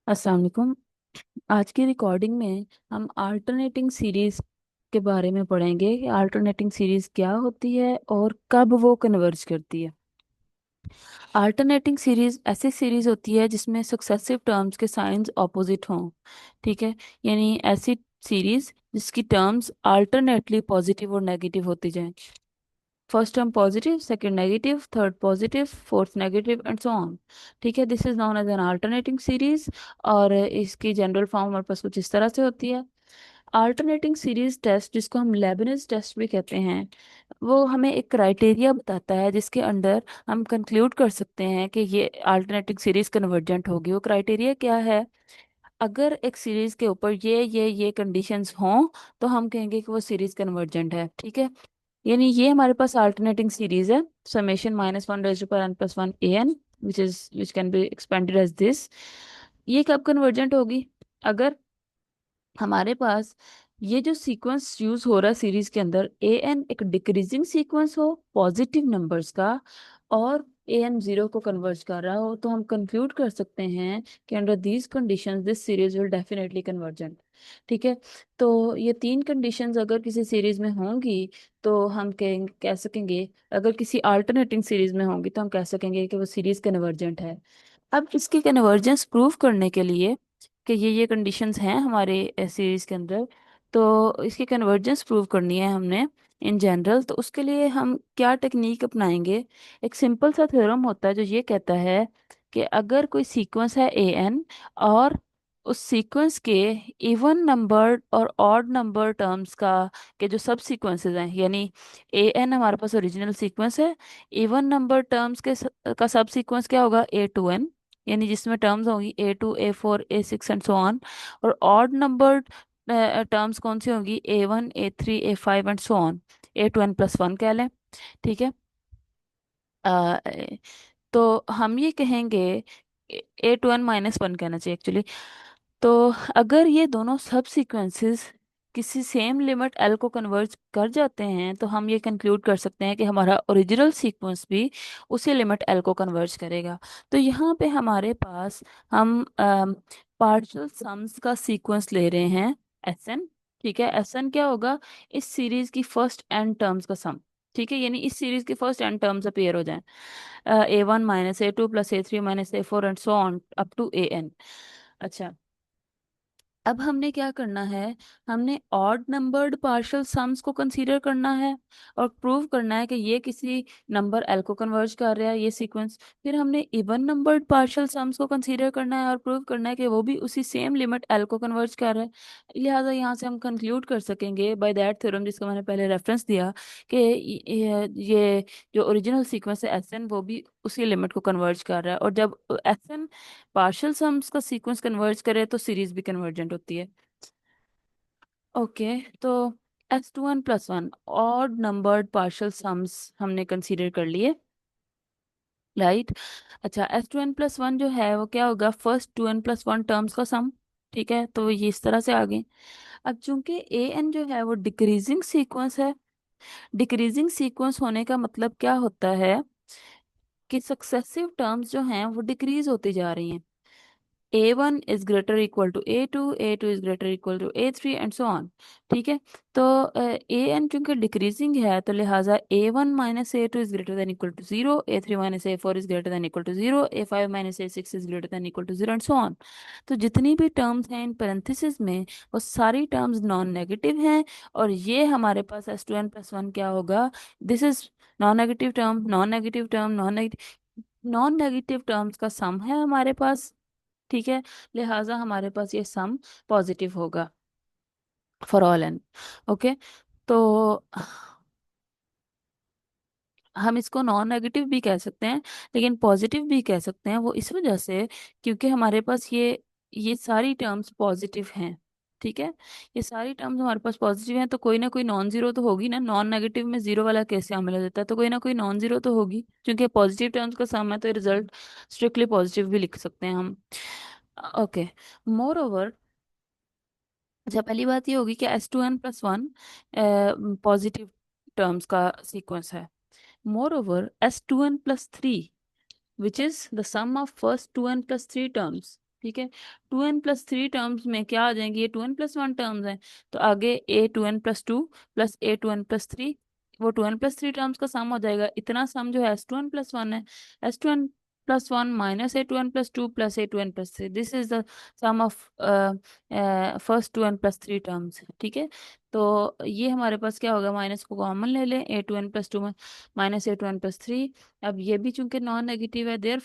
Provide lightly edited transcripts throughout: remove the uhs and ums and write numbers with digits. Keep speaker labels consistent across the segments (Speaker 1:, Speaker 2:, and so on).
Speaker 1: अस्सलाम वालेकुम। आज की रिकॉर्डिंग में हम अल्टरनेटिंग सीरीज के बारे में पढ़ेंगे कि अल्टरनेटिंग सीरीज क्या होती है और कब वो कन्वर्ज करती है। अल्टरनेटिंग सीरीज ऐसी सीरीज होती है जिसमें सक्सेसिव टर्म्स के साइंस ऑपोजिट हों। ठीक है, यानी ऐसी सीरीज जिसकी टर्म्स अल्टरनेटली पॉजिटिव और नेगेटिव होती जाएं। First term positive, second negative, third positive, fourth negative and so on. ठीक है, this is known as an alternating series. और इसकी जनरल फॉर्म हमारे पास कुछ इस तरह से होती है। अल्टरनेटिंग सीरीज टेस्ट, जिसको हम लेबनिज टेस्ट भी कहते हैं, वो हमें एक क्राइटेरिया बताता है जिसके अंडर हम कंक्लूड कर सकते हैं कि ये अल्टरनेटिंग सीरीज कन्वर्जेंट होगी। वो क्राइटेरिया क्या है? अगर एक सीरीज के ऊपर ये कंडीशंस हों तो हम कहेंगे कि वो सीरीज कन्वर्जेंट है। ठीक है, यानी ये हमारे पास अल्टरनेटिंग सीरीज है, summation minus one raise to power n plus one a n, which can be expanded as this. ये कब कन्वर्जेंट होगी? अगर हमारे पास ये जो सीक्वेंस यूज हो रहा है सीरीज के अंदर, ए एन एक डिक्रीजिंग सीक्वेंस हो पॉजिटिव नंबर्स का, और ए एन जीरो को कन्वर्ज कर रहा हो, तो हम कंक्लूड कर सकते हैं कि under these conditions this series will definitely convergent. ठीक है, तो ये तीन कंडीशंस अगर किसी सीरीज में होंगी तो हम कह सकेंगे, अगर किसी अल्टरनेटिंग सीरीज में होंगी तो हम कह सकेंगे कि वो सीरीज कन्वर्जेंट है। अब इसकी कन्वर्जेंस प्रूव करने के लिए कि ये कंडीशंस हैं हमारे सीरीज के अंदर, तो इसकी कन्वर्जेंस प्रूव करनी है हमने इन जनरल, तो उसके लिए हम क्या टेक्निक अपनाएंगे? एक सिंपल सा थ्योरम होता है जो ये कहता है कि अगर कोई सीक्वेंस है ए एन, और उस सीक्वेंस के इवन नंबर और ऑड नंबर टर्म्स का के जो सब सीक्वेंसेस हैं, यानी ए एन हमारे पास ओरिजिनल सीक्वेंस है, इवन नंबर टर्म्स का सब सीक्वेंस क्या होगा? ए टू एन, यानी जिसमें टर्म्स होंगी A two A four A six and so on. और ऑड नंबर टर्म्स कौन सी होंगी? A one A three A five and so on, A two N plus one कह लें। ठीक है, अ, तो हम ये कहेंगे, A two N minus one कहना चाहिए एक्चुअली। तो अगर ये दोनों सब सीक्वेंसेस किसी सेम लिमिट एल को कन्वर्ज कर जाते हैं तो हम ये कंक्लूड कर सकते हैं कि हमारा ओरिजिनल सीक्वेंस भी उसी लिमिट एल को कन्वर्ज करेगा। तो यहाँ पे हमारे पास हम पार्शियल सम्स का सीक्वेंस ले रहे हैं, एस एन। ठीक है, एस एन क्या होगा? इस सीरीज की फर्स्ट एन टर्म्स का सम। ठीक है, यानी इस सीरीज के फर्स्ट एन टर्म्स अपीयर हो जाएं, A one minus A two plus A three minus A four and so on up to A N. अच्छा, अब हमने क्या करना है? हमने ऑड नंबर्ड पार्शियल सम्स को कंसीडर करना है और प्रूव करना है कि ये किसी नंबर एल को कन्वर्ज कर रहा है ये सीक्वेंस। फिर हमने इवन नंबर्ड पार्शियल सम्स को कंसीडर करना है और प्रूव करना है कि वो भी उसी सेम लिमिट एल को कन्वर्ज कर रहा है। लिहाजा यहाँ से हम कंक्लूड कर सकेंगे बाय दैट थ्योरम, जिसका मैंने पहले रेफरेंस दिया, कि ये जो ओरिजिनल सीक्वेंस है एस एन, वो भी उसी लिमिट को कन्वर्ज कर रहा है। और जब एस एन पार्शियल सम्स का सीक्वेंस कन्वर्ज करे तो सीरीज भी कन्वर्जेंट होती है। ओके, तो S two N plus one odd numbered partial sums हमने कंसीडर कर लिए, राइट। अच्छा, S two N plus one जो है वो क्या होगा? First two N plus one terms का सम। ठीक है, तो ये इस तरह से आ गए। अब चूंकि ए एन जो है वो डिक्रीजिंग सीक्वेंस है, डिक्रीजिंग सीक्वेंस होने का मतलब क्या होता है कि सक्सेसिव टर्म्स जो हैं वो डिक्रीज होती जा रही हैं। A1 is greater equal to A2, A2 is greater equal to A3 and so on. ठीक है, तो ए एन चूंकि डिक्रीजिंग है तो लिहाजा A1 minus A two is greater than equal to zero, A3 minus A four is greater than equal to zero, A5 minus A six is greater than equal to zero and so on. तो जितनी भी terms हैं इन parenthesis में, वो सारी terms non negative हैं। और ये हमारे पास S two N plus one क्या होगा? This is non negative term, non negative term, non negative terms का सम है हमारे पास। ठीक है, लिहाजा हमारे पास ये सम पॉजिटिव होगा फॉर ऑल एन। ओके, तो हम इसको नॉन नेगेटिव भी कह सकते हैं लेकिन पॉजिटिव भी कह सकते हैं, वो इस वजह से क्योंकि हमारे पास ये सारी टर्म्स पॉजिटिव हैं। ठीक है, ये सारी टर्म्स हमारे पास पॉजिटिव हैं, तो कोई ना कोई नॉन जीरो तो होगी ना। नॉन नेगेटिव में जीरो वाला कैसे हमें मिल जाता है? तो कोई ना कोई नॉन जीरो तो होगी, क्योंकि पॉजिटिव टर्म्स का सम है तो रिजल्ट स्ट्रिक्टली पॉजिटिव भी लिख सकते हैं हम। ओके, मोर ओवर, अच्छा पहली बात ये होगी कि S two N plus one positive terms का सीक्वेंस है। Moreover S two N plus three, which is the sum of first two N plus three terms, ठीक है। 2n+3 टर्म्स में क्या आ जाएंगे, ये 2n+1 टर्म्स हैं, तो आगे a2n+2 प्लस a2n+3, वो 2n+3 टर्म्स का सम हो जाएगा। इतना सम जो है s2n+1 है, s2n+1 minus a2n+2 plus a2n+3, this is the sum of first 2n+3 terms. ठीक है, तो ये हमारे पास क्या होगा, माइनस को कॉमन ले लें, a2n+2 में माइनस a2n+3। अब ये भी चूंकि नॉन नेगेटिव है, देयर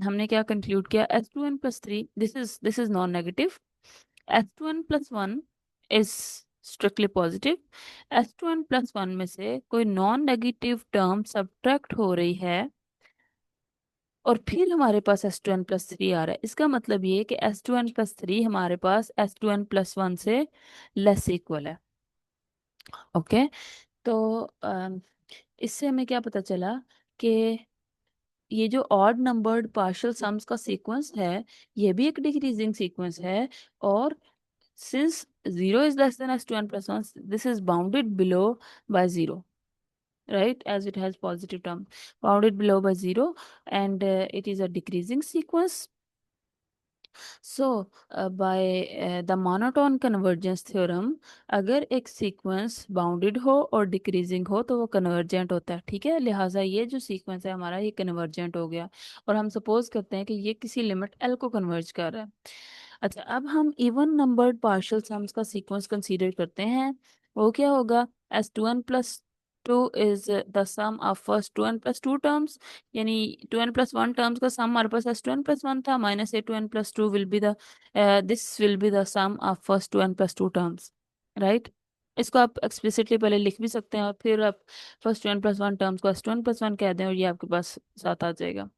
Speaker 1: हमने क्या कंक्लूड किया, s2n+3, this is non negative, s2n+1 is strictly positive. s2n+1 में से कोई नॉन नेगेटिव टर्म सब्ट्रैक्ट हो रही है और फिर हमारे पास s2n+3 आ रहा है, इसका मतलब ये कि s2n+3 हमारे पास s2n+1 से लेस इक्वल है। ओके, तो इससे हमें क्या पता चला कि ये जो ऑड नंबर्ड पार्शियल सम्स का सीक्वेंस है, ये भी एक डिक्रीजिंग सीक्वेंस है। और since 0 is less than s2n+1, this is bounded below by 0, right, as it has positive term, bounded below by 0, and it is a decreasing sequence. So by the monotone convergence theorem, अगर एक sequence bounded हो और decreasing हो तो वो convergent होता है। ठीक है, लिहाजा ये जो सीक्वेंस है हमारा, ये कन्वर्जेंट हो गया, और हम सपोज करते हैं कि ये किसी लिमिट एल को कन्वर्ज कर रहा है। अच्छा, अब हम इवन नंबर्ड पार्शियल सम्स का सीक्वेंस कंसीडर करते हैं। वो क्या होगा, s2n+2 is the sum of first 2n+2 terms, यानी 2n+1 टर्म्स का सम हमारे पास s2n+1 था, minus a2n+2 will be the, this will be the sum of first 2n+2 terms, right. इसको आप एक्सप्लिसिटली पहले लिख भी सकते हैं और फिर आप फर्स्ट 2n+1 टर्म्स को s2n+1 कह दें और ये आपके पास साथ आ जाएगा।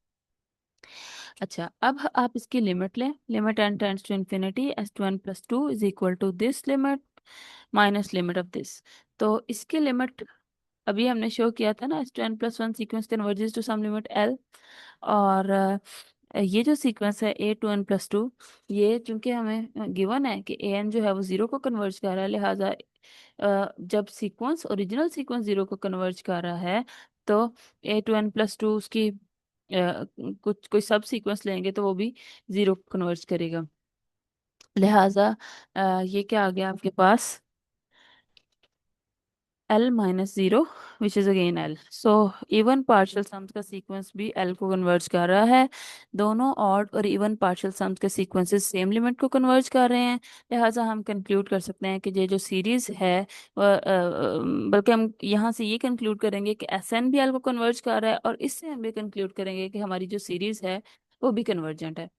Speaker 1: अच्छा, अब आप इसकी लिमिट लें, limit n tends to infinity, s2n+2 is equal to this limit minus limit of this. तो इसकी लिमिट अभी हमने शो किया था ना, s2n+1 sequence converges to some limit l, और ये जो सीक्वेंस है a2n+2, ये चूंकि हमें गिवन है कि an जो है वो 0 को कन्वर्ज कर रहा है, लिहाजा जब सीक्वेंस ओरिजिनल सीक्वेंस 0 को कन्वर्ज कर रहा है, तो a2n+2 उसकी कुछ कोई सब सीक्वेंस लेंगे तो वो भी 0 को कन्वर्ज करेगा। लिहाजा ये क्या आ गया आपके पास, L minus zero, which is again L। So even partial sums का सीक्वेंस भी L को कन्वर्ज कर रहा है। दोनों ऑड और इवन पार्शियल सम्स के सीक्वेंसेस सेम लिमिट को कन्वर्ज कर रहे हैं। लिहाजा हम कंक्लूड कर सकते हैं कि ये जो सीरीज है बल्कि हम यहाँ से ये कंक्लूड करेंगे कि SN भी L को कन्वर्ज कर रहा है, और इससे हम ये कंक्लूड करेंगे कि हमारी जो सीरीज है वो भी कन्वर्जेंट है।